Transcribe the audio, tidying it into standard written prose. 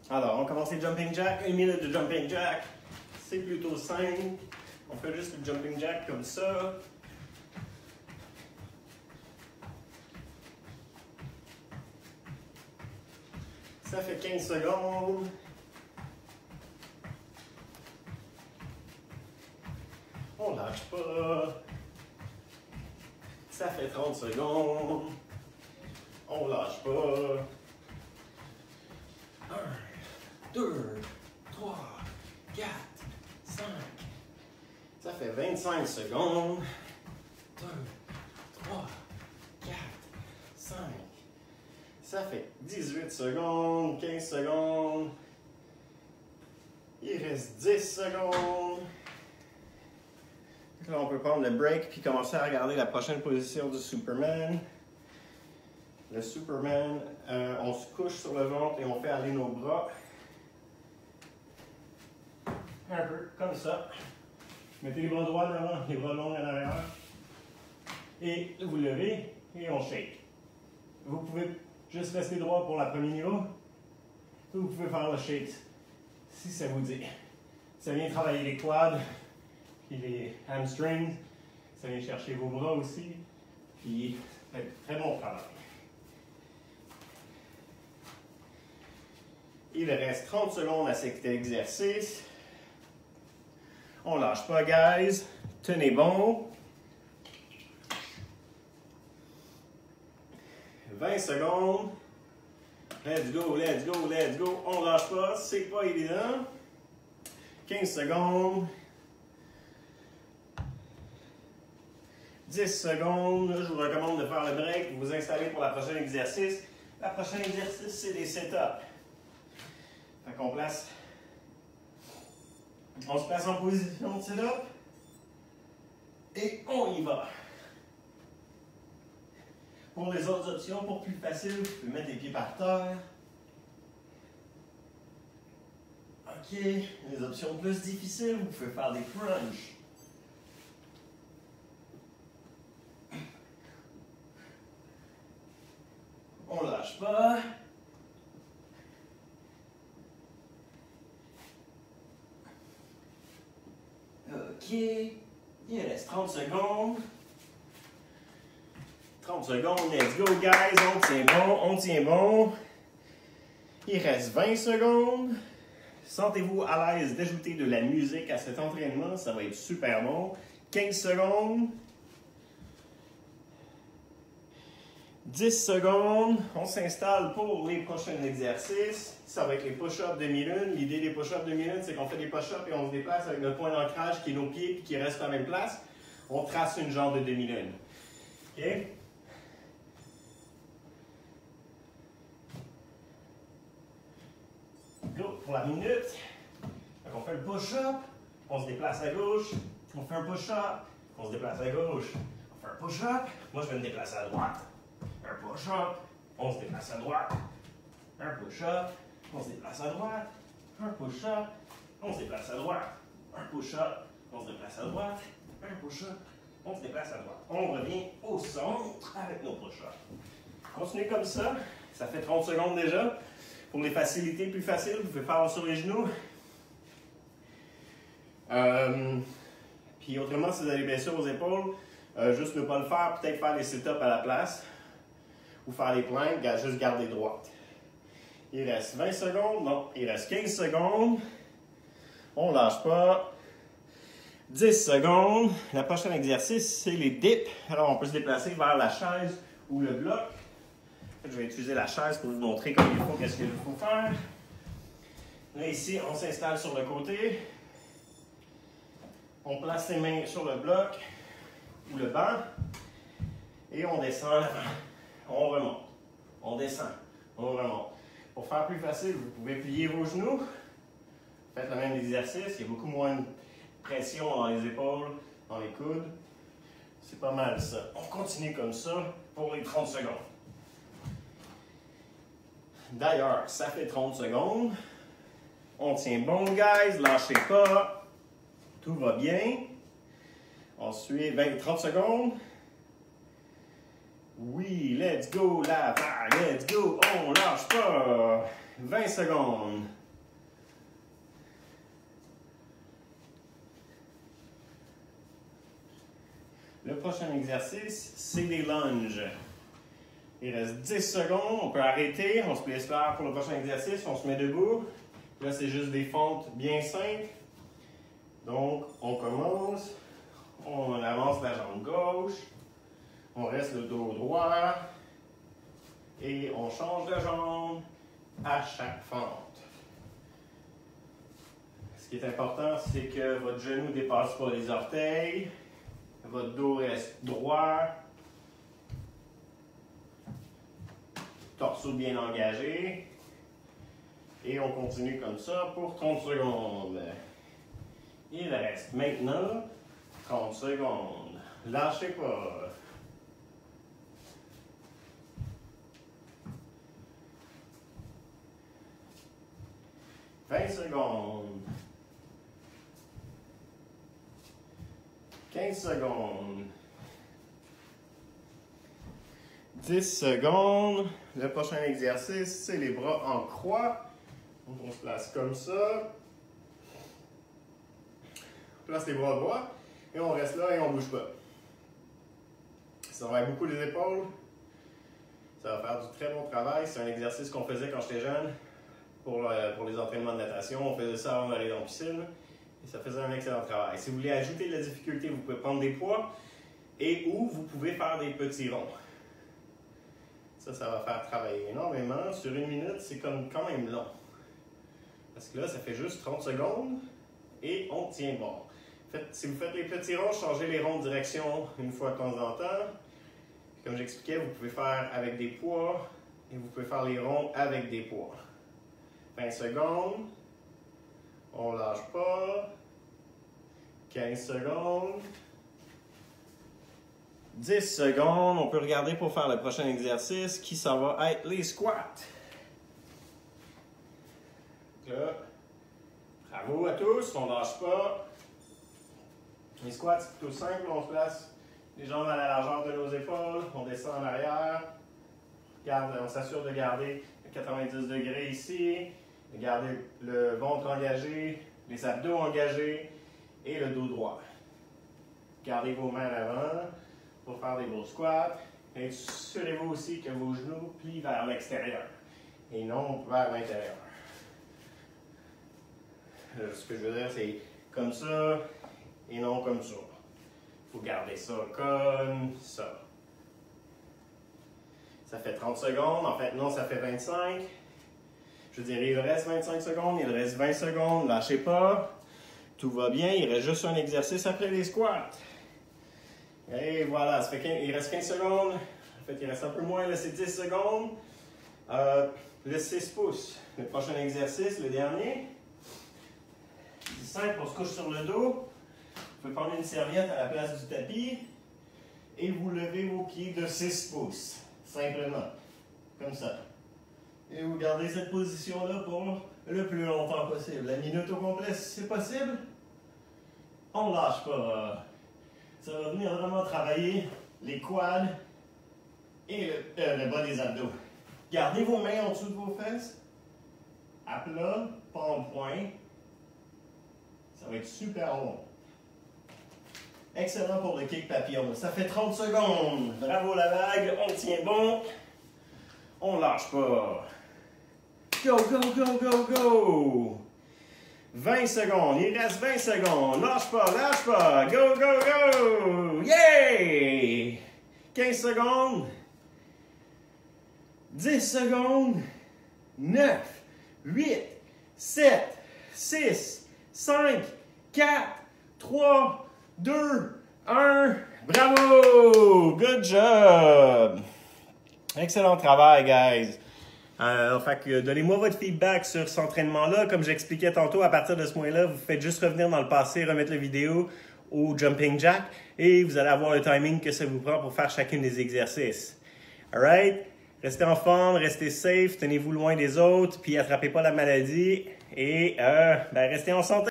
Alors, on commence les jumping jacks. 1 minute de jumping jack. C'est plutôt simple. On fait juste le jumping jack comme ça. Ça fait 15 secondes. On lâche pas. Ça fait 30 secondes. On lâche pas. 1, 2, 3, 4, 5. Ça fait 25 secondes. 2, 3, 4, 5. Ça fait 18 secondes, 15 secondes. Il reste 10 secondes. Là, on peut prendre le break puis commencer à regarder la prochaine position du Superman. Le Superman, on se couche sur le ventre et on fait aller nos bras. Un peu comme ça. Mettez les bras droits devant, les bras longs à l'arrière. Et vous levez et on shake. Vous pouvez juste rester droit pour la première niveau. Ou vous pouvez faire le shake si ça vous dit. Ça vient travailler les quads, puis les hamstrings. Ça vient chercher vos bras aussi. Puis ça fait très bon travail. Il reste 30 secondes à cet exercice. On lâche pas, guys. Tenez bon. 20 secondes. Let's go, let's go, let's go. On lâche pas, c'est pas évident. 15 secondes. 10 secondes. Là, je vous recommande de faire le break. Vous vous installez pour le prochain exercice. Le prochain exercice, c'est des sit-ups. Fait qu'on place. On se place en position de sit-up. Et on y va. Pour les autres options, pour plus facile, vous pouvez mettre les pieds par terre. OK. Les options plus difficiles, vous pouvez faire des crunchs. On lâche pas. OK. Il reste 30 secondes. 30 secondes, let's go guys, on tient bon, on tient bon. Il reste 20 secondes. Sentez-vous à l'aise d'ajouter de la musique à cet entraînement, ça va être super bon. 15 secondes. 10 secondes. On s'installe pour les prochains exercices. Ça va être les push-ups demi-lune. L'idée des push-ups demi-lune, c'est qu'on fait des push-ups et on se déplace avec notre point d'ancrage qui est nos pieds et qui reste à la même place. On trace une jambe de demi-lune. OK? Go pour la minute. Donc on fait le push-up, on se déplace à gauche, on fait un push-up, on se déplace à gauche, on fait un push-up, moi je vais me déplacer à droite. Un push-up, on se déplace à droite. Un push-up, on se déplace à droite. Un push-up, on se déplace à droite. Un push-up, on se déplace à droite. Un push-up, on se déplace à droite. On revient au centre avec nos push-ups. Continuez comme ça, ça fait 30 secondes déjà. Pour les facilités plus faciles, vous pouvez faire sur les genoux. Puis autrement, si vous avez des blessures aux épaules, juste ne pas le faire, peut-être faire des sit-ups à la place. Ou faire les planches, juste garder droite. Il reste 20 secondes, non, il reste 15 secondes. On ne lâche pas. 10 secondes. Le prochain exercice, c'est les dips. Alors, on peut se déplacer vers la chaise ou le bloc. Je vais utiliser la chaise pour vous montrer comme il faut, qu'est-ce qu'il faut faire. Là, ici, on s'installe sur le côté. On place les mains sur le bloc ou le banc. Et on descend. On remonte. On descend. On remonte. Pour faire plus facile, vous pouvez plier vos genoux. Faites le même exercice. Il y a beaucoup moins de pression dans les épaules, dans les coudes. C'est pas mal ça. On continue comme ça pour les 30 secondes. D'ailleurs, ça fait 30 secondes. On tient bon, guys. Lâchez pas. Tout va bien. Ensuite, 30 secondes. Oui, let's go, la vague, let's go. On lâche pas. 20 secondes. Le prochain exercice, c'est des lunges. Il reste 10 secondes, on peut arrêter, on se place là pour le prochain exercice, on se met debout. Là, c'est juste des fentes bien simples. Donc, on commence, on avance la jambe gauche, on reste le dos droit et on change de jambe à chaque fente. Ce qui est important, c'est que votre genou ne dépasse pas les orteils, votre dos reste droit, torse bien engagé. Et on continue comme ça pour 30 secondes. Il reste maintenant 30 secondes. Lâchez pas. « 20 secondes. 15 secondes. 10 secondes. Le prochain exercice, c'est les bras en croix. Donc, on se place comme ça. On place les bras droits et on reste là et on ne bouge pas. Ça travaille beaucoup les épaules. Ça va faire du très bon travail. C'est un exercice qu'on faisait quand j'étais jeune pour les entraînements de natation. On faisait ça avant d'aller dans la piscine et ça faisait un excellent travail. Si vous voulez ajouter de la difficulté, vous pouvez prendre des poids et ou vous pouvez faire des petits ronds. Ça va faire travailler énormément. Sur 1 minute, c'est quand même long. Parce que là, ça fait juste 30 secondes et on tient bon. Si vous faites les petits ronds, changez les ronds de direction une fois de temps en temps. Comme j'expliquais, vous pouvez faire avec des poids et vous pouvez faire les ronds avec des poids. 20 secondes. On lâche pas. 15 secondes. 10 secondes. On peut regarder pour faire le prochain exercice qui ça va être les squats. Là, bravo à tous, on ne lâche pas. Les squats, c'est plutôt simple, on se place les jambes à la largeur de nos épaules, on descend en arrière, on s'assure de garder 90 degrés ici, de garder le ventre engagé, les abdos engagés et le dos droit. Gardez vos mains en avant pour faire des gros squats et assurez-vous aussi que vos genoux plient vers l'extérieur et non vers l'intérieur. Ce que je veux dire, c'est comme ça et non comme ça. Il faut garder ça comme ça. Ça fait 30 secondes. En fait, non, ça fait 25. Je veux dire, il reste 25 secondes, il reste 20 secondes. Lâchez pas. Tout va bien. Il reste juste un exercice après les squats. Et voilà, il reste 15 secondes. En fait, il reste un peu moins, là, c'est 10 secondes. Le 6 pouces. Le prochain exercice, le dernier. C'est simple, on se couche sur le dos. Vous pouvez prendre une serviette à la place du tapis et vous levez vos pieds de 6 pouces. Simplement. Comme ça. Et vous gardez cette position-là pour le plus longtemps possible. La minute au complet, si c'est possible. On ne lâche pas. Ça va venir vraiment travailler les quads et le bas des abdos. Gardez vos mains en dessous de vos fesses. À plat, pas en point. Ça va être super long. Excellent pour le kick papillon. Ça fait 30 secondes. Bravo la vague. On tient bon. On lâche pas. Go, go, go, go, go. 20 secondes. Il reste 20 secondes. Lâche pas, lâche pas. Go, go, go. Yeah! 15 secondes. 10 secondes. 9, 8, 7, 6, 5, 4, 3, 2, 1. Bravo! Good job! Excellent travail, guys. Donnez-moi votre feedback sur cet entraînement-là. Comme j'expliquais tantôt, à partir de ce moment-là, vous faites juste revenir dans le passé, remettre la vidéo au jumping jack et vous allez avoir le timing que ça vous prend pour faire chacun des exercices. Alright? Restez en forme, restez safe, tenez-vous loin des autres, puis attrapez pas la maladie et restez en santé.